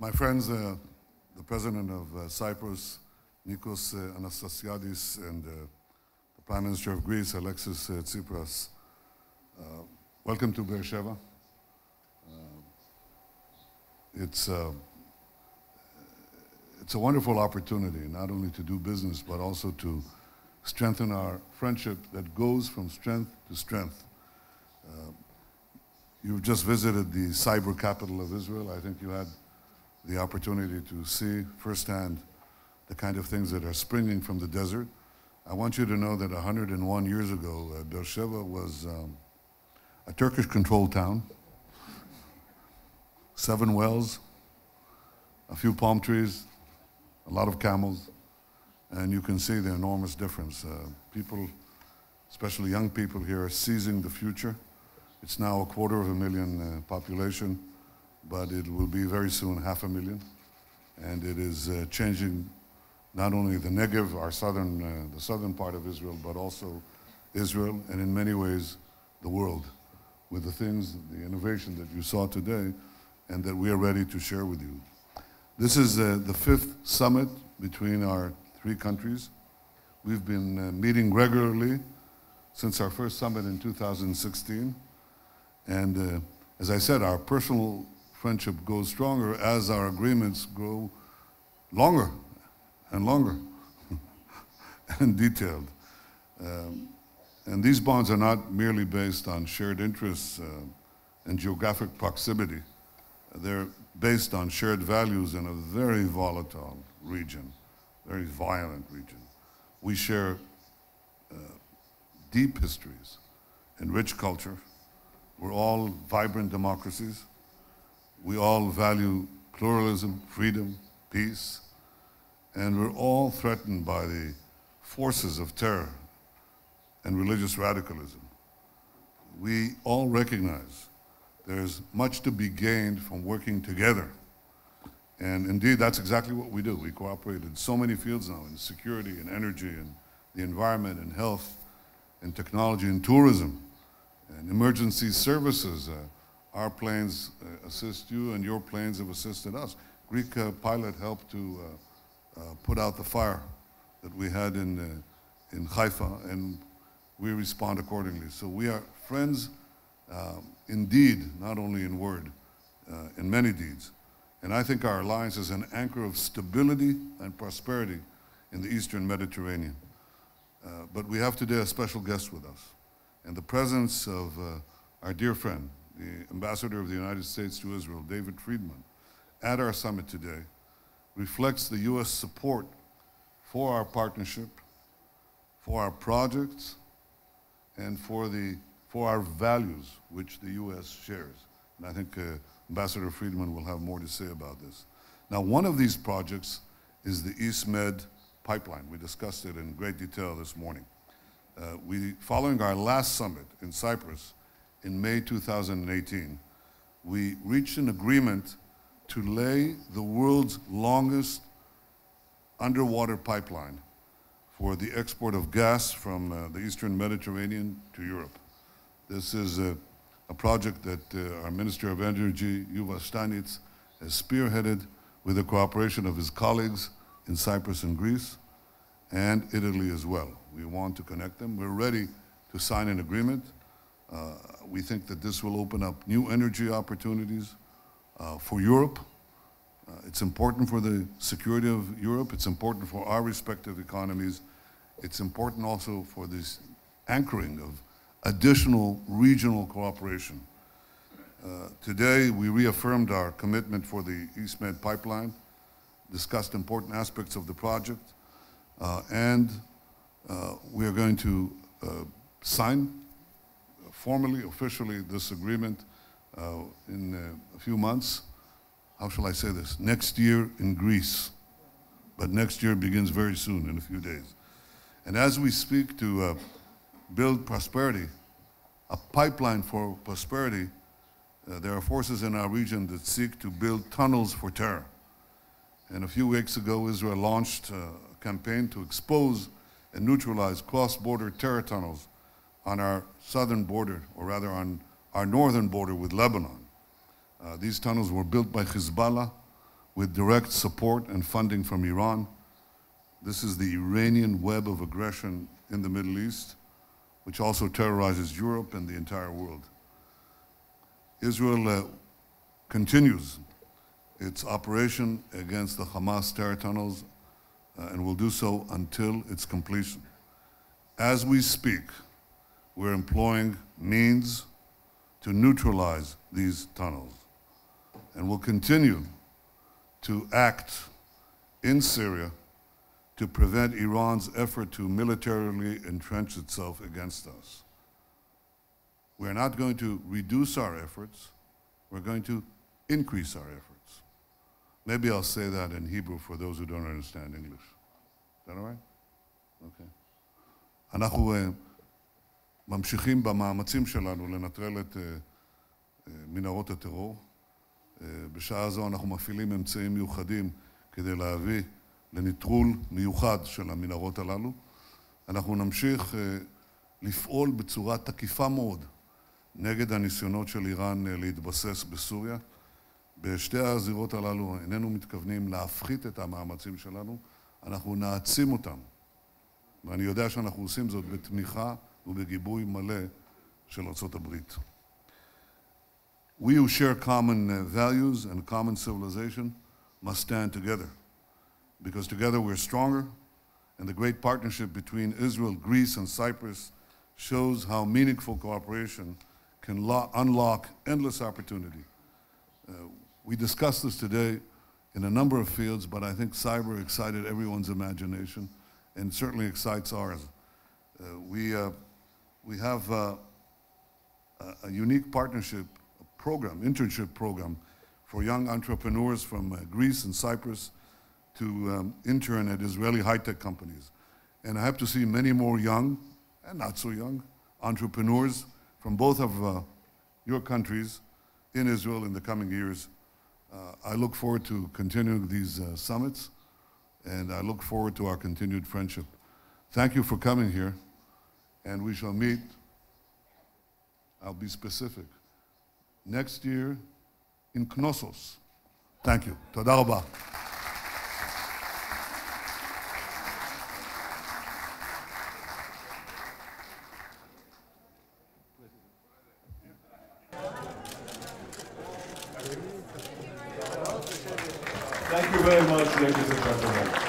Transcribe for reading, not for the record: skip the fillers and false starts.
My friends, the President of Cyprus, Nicos, Anastasiades, and the Prime Minister of Greece, Alexis, Tzipras, welcome to Beer Sheba. It's a wonderful opportunity, not only to do business, but also to strengthen our friendship that goes from strength to strength. You've just visited the cyber capital of Israel. I think you had the opportunity to see firsthand the kind of things that are springing from the desert. I want you to know that 101 years ago, Beer Sheba was a Turkish-controlled town, 7 wells, a few palm trees, a lot of camels, and you can see the enormous difference. People, especially young people here, are seizing the future. It's now 250,000 population, but it will be very soon 500,000, and it is changing not only the Negev, the southern part of Israel, but also Israel, and in many ways the world, with the things, the innovation that you saw today, and that we are ready to share with you. This is the 5th summit between our 3 countries. We've been meeting regularly since our first summit in 2016, and as I said, our personal friendship goes stronger as our agreements grow longer and longer and detailed. And these bonds are not merely based on shared interests and geographic proximity. They're based on shared values in a very volatile region, very violent region. We share deep histories and rich culture. We're all vibrant democracies. We all value pluralism, freedom, peace, and we're all threatened by the forces of terror and religious radicalism. We all recognize there's much to be gained from working together. And indeed, that's exactly what we do. We cooperate in so many fields now, in security and energy and the environment and health and technology and tourism and emergency services. Our planes assist you, and your planes have assisted us. Greek pilot helped to put out the fire that we had in Haifa, and we respond accordingly. So we are friends indeed, not only in word, in many deeds. And I think our alliance is an anchor of stability and prosperity in the Eastern Mediterranean. But we have today a special guest with us, and the presence of our dear friend, the Ambassador of the United States to Israel, David Friedman, at our summit today reflects the U.S. support for our partnership, for our projects, and for our values, which the U.S. shares. And I think Ambassador Friedman will have more to say about this. Now, one of these projects is the East Med pipeline. We discussed it in great detail this morning. Following our last summit in Cyprus in May 2018, we reached an agreement to lay the world's longest underwater pipeline for the export of gas from the Eastern Mediterranean to Europe. This is a project that our Minister of Energy, Yuval Steinitz, has spearheaded with the cooperation of his colleagues in Cyprus and Greece, and Italy as well. We want to connect them. We're ready to sign an agreement. We think that this will open up new energy opportunities for Europe. It's important for the security of Europe. It's important for our respective economies. It's important also for this anchoring of additional regional cooperation. Today, we reaffirmed our commitment for the East Med pipeline, discussed important aspects of the project, and we are going to sign formally, officially, this agreement in a few months. How shall I say this? Next year in Greece. But next year begins very soon, in a few days. And as we speak to build prosperity, a pipeline for prosperity, there are forces in our region that seek to build tunnels for terror. And a few weeks ago, Israel launched a campaign to expose and neutralize cross-border terror tunnels on our southern border, or rather on our northern border with Lebanon. These tunnels were built by Hezbollah with direct support and funding from Iran. This is the Iranian web of aggression in the Middle East, which also terrorizes Europe and the entire world. Israel continues its operation against the Hamas terror tunnels and will do so until its completion. As we speak, we're employing means to neutralize these tunnels, and will continue to act in Syria to prevent Iran's effort to militarily entrench itself against us. We're not going to reduce our efforts, we're going to increase our efforts. Maybe I'll say that in Hebrew for those who don't understand English. Is that all right? Okay. אנחנו ממשיכים במאמצים שלנו לנטרל את מנהרות הטרור. בשעה זו אנחנו מפעילים אמצעים מיוחדים כדי להביא לנטרול מיוחד של המנהרות הללו. אנחנו נמשיך לפעול בצורה תקיפה מאוד נגד הניסיונות של איראן להתבסס בסוריה. בשתי הזירות הללו איננו מתכוונים להפחית את המאמצים שלנו, אנחנו נעצים אותם. ואני יודע שאנחנו עושים זאת בתמיכה ובגיבוי מלא של ארצות הברית. We who share common values and common civilization must stand together, because together we're stronger, and the great partnership between Israel, Greece, and Cyprus shows how meaningful cooperation can unlock endless opportunity. We discussed this today in a number of fields, but I think cyber excited everyone's imagination, and certainly excites ours. We have a unique partnership program, internship program, for young entrepreneurs from Greece and Cyprus to intern at Israeli high-tech companies. And I hope to see many more young, and not so young, entrepreneurs from both of your countries in Israel in the coming years. I look forward to continuing these summits, and I look forward to our continued friendship. Thank you for coming here, and we shall meet, I'll be specific, next year in Knossos. Thank you. תודה רבה. Thank you very much, ladies and gentlemen.